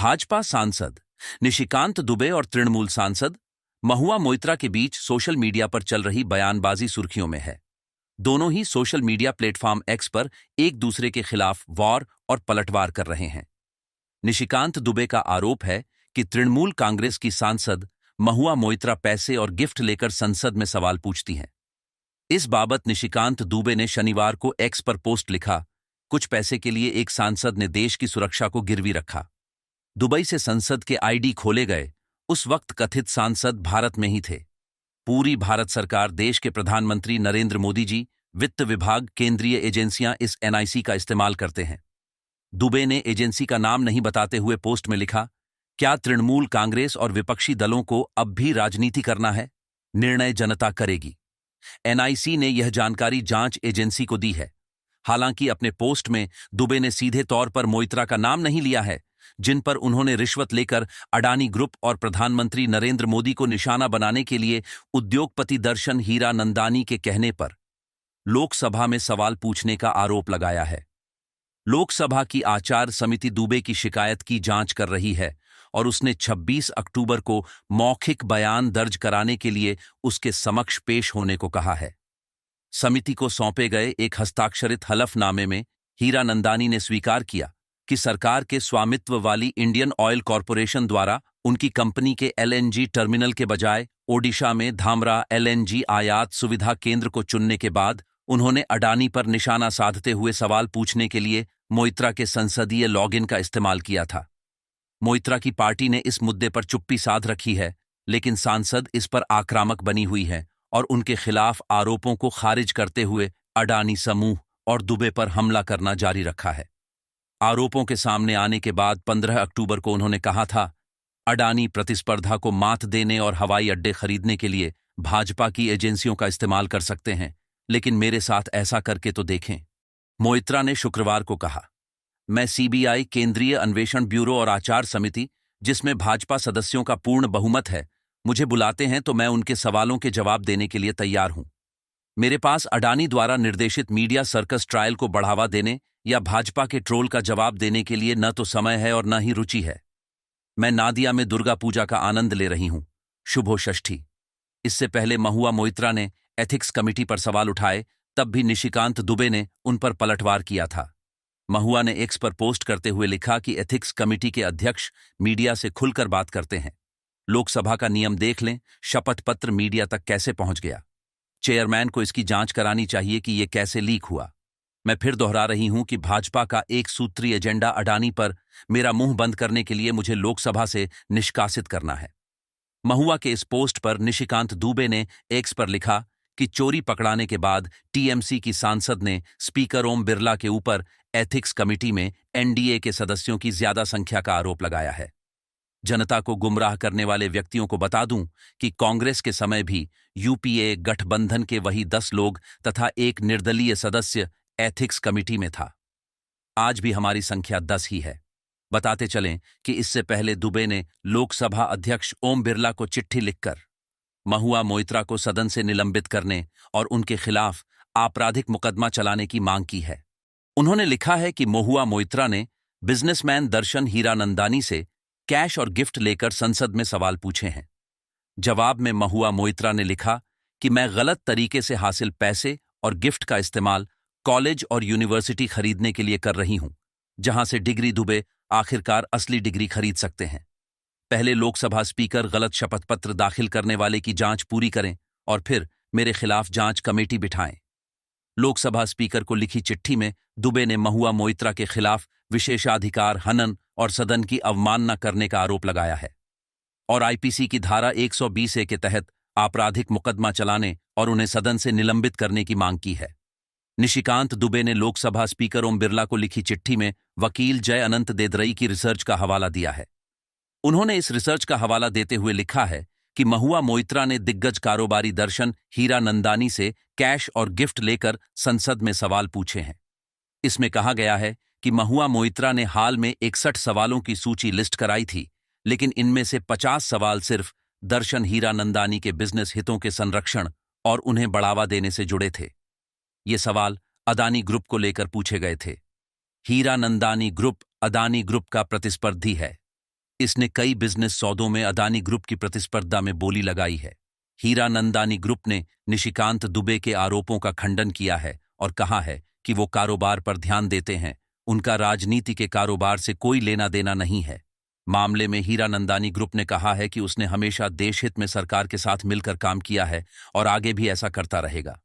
भाजपा सांसद निशिकांत दुबे और तृणमूल सांसद महुआ मोइत्रा के बीच सोशल मीडिया पर चल रही बयानबाजी सुर्खियों में है। दोनों ही सोशल मीडिया प्लेटफॉर्म एक्स पर एक दूसरे के खिलाफ वॉर और पलटवार कर रहे हैं। निशिकांत दुबे का आरोप है कि तृणमूल कांग्रेस की सांसद महुआ मोइत्रा पैसे और गिफ्ट लेकर संसद में सवाल पूछती हैं। इस बाबत निशिकांत दुबे ने शनिवार को एक्स पर पोस्ट लिखा, कुछ पैसे के लिए एक सांसद ने देश की सुरक्षा को गिरवी रखा। दुबई से संसद के आईडी खोले गए, उस वक्त कथित सांसद भारत में ही थे। पूरी भारत सरकार, देश के प्रधानमंत्री नरेंद्र मोदी जी, वित्त विभाग, केंद्रीय एजेंसियां इस एनआईसी का इस्तेमाल करते हैं। दुबे ने एजेंसी का नाम नहीं बताते हुए पोस्ट में लिखा, क्या तृणमूल कांग्रेस और विपक्षी दलों को अब भी राजनीति करना है? निर्णय जनता करेगी। एनआईसी ने यह जानकारी जांच एजेंसी को दी है। हालांकि अपने पोस्ट में दुबे ने सीधे तौर पर मोइत्रा का नाम नहीं लिया है, जिन पर उन्होंने रिश्वत लेकर अडानी ग्रुप और प्रधानमंत्री नरेंद्र मोदी को निशाना बनाने के लिए उद्योगपति दर्शन हीरानंदानी के कहने पर लोकसभा में सवाल पूछने का आरोप लगाया है। लोकसभा की आचार समिति दुबे की शिकायत की जांच कर रही है और उसने 26 अक्टूबर को मौखिक बयान दर्ज कराने के लिए उसके समक्ष पेश होने को कहा है। समिति को सौंपे गए एक हस्ताक्षरित हलफनामे में हीरानंदानी ने स्वीकार किया कि सरकार के स्वामित्व वाली इंडियन ऑयल कॉरपोरेशन द्वारा उनकी कंपनी के एलएनजी टर्मिनल के बजाय ओडिशा में धामरा एलएनजी आयात सुविधा केंद्र को चुनने के बाद उन्होंने अडानी पर निशाना साधते हुए सवाल पूछने के लिए मोइत्रा के संसदीय लॉगिन का इस्तेमाल किया था। मोइत्रा की पार्टी ने इस मुद्दे पर चुप्पी साध रखी है, लेकिन सांसद इस पर आक्रामक बनी हुई है और उनके खिलाफ आरोपों को खारिज करते हुए अडानी समूह और दुबे पर हमला करना जारी रखा है। आरोपों के सामने आने के बाद 15 अक्टूबर को उन्होंने कहा था, अडानी प्रतिस्पर्धा को मात देने और हवाई अड्डे खरीदने के लिए भाजपा की एजेंसियों का इस्तेमाल कर सकते हैं, लेकिन मेरे साथ ऐसा करके तो देखें। मोइत्रा ने शुक्रवार को कहा, मैं सीबीआई, केंद्रीय अन्वेषण ब्यूरो और आचार समिति, जिसमें भाजपा सदस्यों का पूर्ण बहुमत है, मुझे बुलाते हैं तो मैं उनके सवालों के जवाब देने के लिए तैयार हूं। मेरे पास अडानी द्वारा निर्देशित मीडिया सर्कस ट्रायल को बढ़ावा देने या भाजपा के ट्रोल का जवाब देने के लिए न तो समय है और न ही रुचि है। मैं नादिया में दुर्गा पूजा का आनंद ले रही हूं। शुभो षष्ठी। इससे पहले महुआ मोइत्रा ने एथिक्स कमेटी पर सवाल उठाए, तब भी निशिकांत दुबे ने उन पर पलटवार किया था। महुआ ने एक्स पर पोस्ट करते हुए लिखा कि एथिक्स कमेटी के अध्यक्ष मीडिया से खुलकर बात करते हैं। लोकसभा का नियम देख लें, शपथ पत्र मीडिया तक कैसे पहुंच गया। चेयरमैन को इसकी जांच करानी चाहिए कि यह कैसे लीक हुआ। मैं फिर दोहरा रही हूं कि भाजपा का एक सूत्री एजेंडा अडानी पर मेरा मुंह बंद करने के लिए मुझे लोकसभा से निष्कासित करना है। महुआ के इस पोस्ट पर निशिकांत दुबे ने एक्स पर लिखा कि चोरी पकड़ाने के बाद टीएमसी की सांसद ने स्पीकर ओम बिरला के ऊपर एथिक्स कमेटी में एनडीए के सदस्यों की ज्यादा संख्या का आरोप लगाया है। जनता को गुमराह करने वाले व्यक्तियों को बता दूं कि कांग्रेस के समय भी यूपीए गठबंधन के वही 10 लोग तथा एक निर्दलीय सदस्य एथिक्स कमेटी में था। आज भी हमारी संख्या 10 ही है। बताते चलें कि इससे पहले दुबे ने लोकसभा अध्यक्ष ओम बिरला को चिट्ठी लिखकर महुआ मोइत्रा को सदन से निलंबित करने और उनके खिलाफ आपराधिक मुकदमा चलाने की मांग की है। उन्होंने लिखा है कि महुआ मोइत्रा ने बिजनेसमैन दर्शन हीरानंदानी से कैश और गिफ्ट लेकर संसद में सवाल पूछे हैं। जवाब में महुआ मोइत्रा ने लिखा कि मैं गलत तरीके से हासिल पैसे और गिफ्ट का इस्तेमाल कॉलेज और यूनिवर्सिटी खरीदने के लिए कर रही हूं, जहां से डिग्री दुबे आखिरकार असली डिग्री खरीद सकते हैं। पहले लोकसभा स्पीकर गलत शपथ पत्र दाखिल करने वाले की जांच पूरी करें और फिर मेरे खिलाफ जांच कमेटी बिठाएं। लोकसभा स्पीकर को लिखी चिट्ठी में दुबे ने महुआ मोइत्रा के खिलाफ विशेषाधिकार हनन और सदन की अवमानना करने का आरोप लगाया है और आईपीसी की धारा 120A के तहत आपराधिक मुकदमा चलाने और उन्हें सदन से निलंबित करने की मांग की है। निशिकांत दुबे ने लोकसभा स्पीकर ओम बिरला को लिखी चिट्ठी में वकील जय अनंत देदरई की रिसर्च का हवाला दिया है। उन्होंने इस रिसर्च का हवाला देते हुए लिखा है कि महुआ मोइत्रा ने दिग्गज कारोबारी दर्शन हीरानंदानी से कैश और गिफ्ट लेकर संसद में सवाल पूछे हैं। इसमें कहा गया है कि महुआ मोइत्रा ने हाल में 61 सवालों की सूची लिस्ट कराई थी, लेकिन इनमें से 50 सवाल सिर्फ दर्शन हीरानंदानी के बिजनेस हितों के संरक्षण और उन्हें बढ़ावा देने से जुड़े थे। ये सवाल अदानी ग्रुप को लेकर पूछे गए थे। हीरानंदानी ग्रुप अदानी ग्रुप का प्रतिस्पर्धी है। इसने कई बिजनेस सौदों में अदानी ग्रुप की प्रतिस्पर्धा में बोली लगाई है। हीरानंदानी ग्रुप ने निशिकांत दुबे के आरोपों का खंडन किया है और कहा है कि वो कारोबार पर ध्यान देते हैं, उनका राजनीति के कारोबार से कोई लेना देना नहीं है। मामले में हीरानंदानी ग्रुप ने कहा है कि उसने हमेशा देशहित में सरकार के साथ मिलकर काम किया है और आगे भी ऐसा करता रहेगा।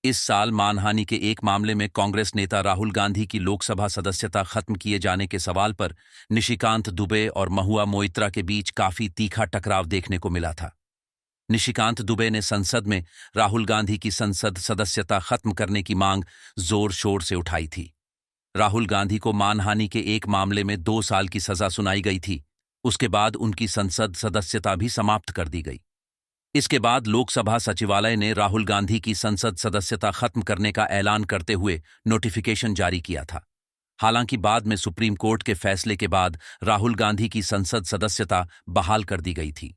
इस साल मानहानि के एक मामले में कांग्रेस नेता राहुल गांधी की लोकसभा सदस्यता खत्म किए जाने के सवाल पर निशिकांत दुबे और महुआ मोइत्रा के बीच काफी तीखा टकराव देखने को मिला था। निशिकांत दुबे ने संसद में राहुल गांधी की संसद सदस्यता खत्म करने की मांग जोर शोर से उठाई थी। राहुल गांधी को मानहानि के एक मामले में 2 साल की सजा सुनाई गई थी। उसके बाद उनकी संसद सदस्यता भी समाप्त कर दी गई। इसके बाद लोकसभा सचिवालय ने राहुल गांधी की संसद सदस्यता खत्म करने का ऐलान करते हुए नोटिफिकेशन जारी किया था। हालांकि बाद में सुप्रीम कोर्ट के फैसले के बाद राहुल गांधी की संसद सदस्यता बहाल कर दी गई थी।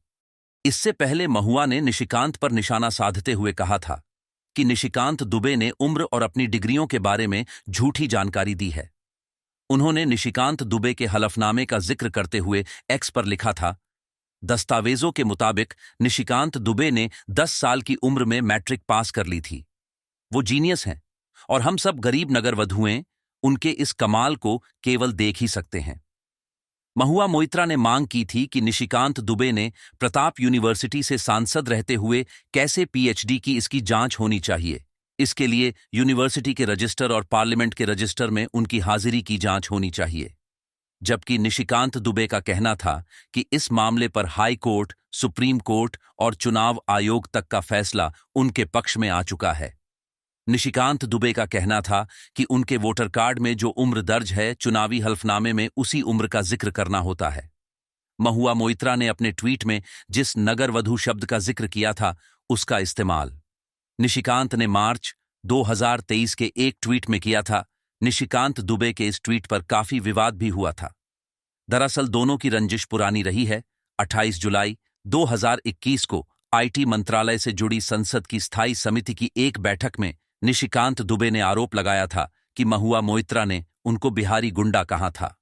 इससे पहले महुआ ने निशिकांत पर निशाना साधते हुए कहा था कि निशिकांत दुबे ने उम्र और अपनी डिग्रियों के बारे में झूठी जानकारी दी है। उन्होंने निशिकांत दुबे के हलफनामे का जिक्र करते हुए एक्स पर लिखा था, दस्तावेजों के मुताबिक निशिकांत दुबे ने 10 साल की उम्र में मैट्रिक पास कर ली थी। वो जीनियस हैं और हम सब गरीब नगरवधुएं उनके इस कमाल को केवल देख ही सकते हैं। महुआ मोइत्रा ने मांग की थी कि निशिकांत दुबे ने प्रताप यूनिवर्सिटी से सांसद रहते हुए कैसे पीएचडी की, इसकी जांच होनी चाहिए। इसके लिए यूनिवर्सिटी के रजिस्टर और पार्लियामेंट के रजिस्टर में उनकी हाजिरी की जांच होनी चाहिए। जबकि निशिकांत दुबे का कहना था कि इस मामले पर हाई कोर्ट, सुप्रीम कोर्ट और चुनाव आयोग तक का फैसला उनके पक्ष में आ चुका है। निशिकांत दुबे का कहना था कि उनके वोटर कार्ड में जो उम्र दर्ज है, चुनावी हलफनामे में उसी उम्र का जिक्र करना होता है। महुआ मोइत्रा ने अपने ट्वीट में जिस नगरवधु शब्द का जिक्र किया था, उसका इस्तेमाल निशिकांत ने मार्च 2023 के एक ट्वीट में किया था। निशिकांत दुबे के इस ट्वीट पर काफी विवाद भी हुआ था। दरअसल दोनों की रंजिश पुरानी रही है। 28 जुलाई 2021 को आईटी मंत्रालय से जुड़ी संसद की स्थायी समिति की एक बैठक में निशिकांत दुबे ने आरोप लगाया था कि महुआ मोइत्रा ने उनको बिहारी गुंडा कहा था।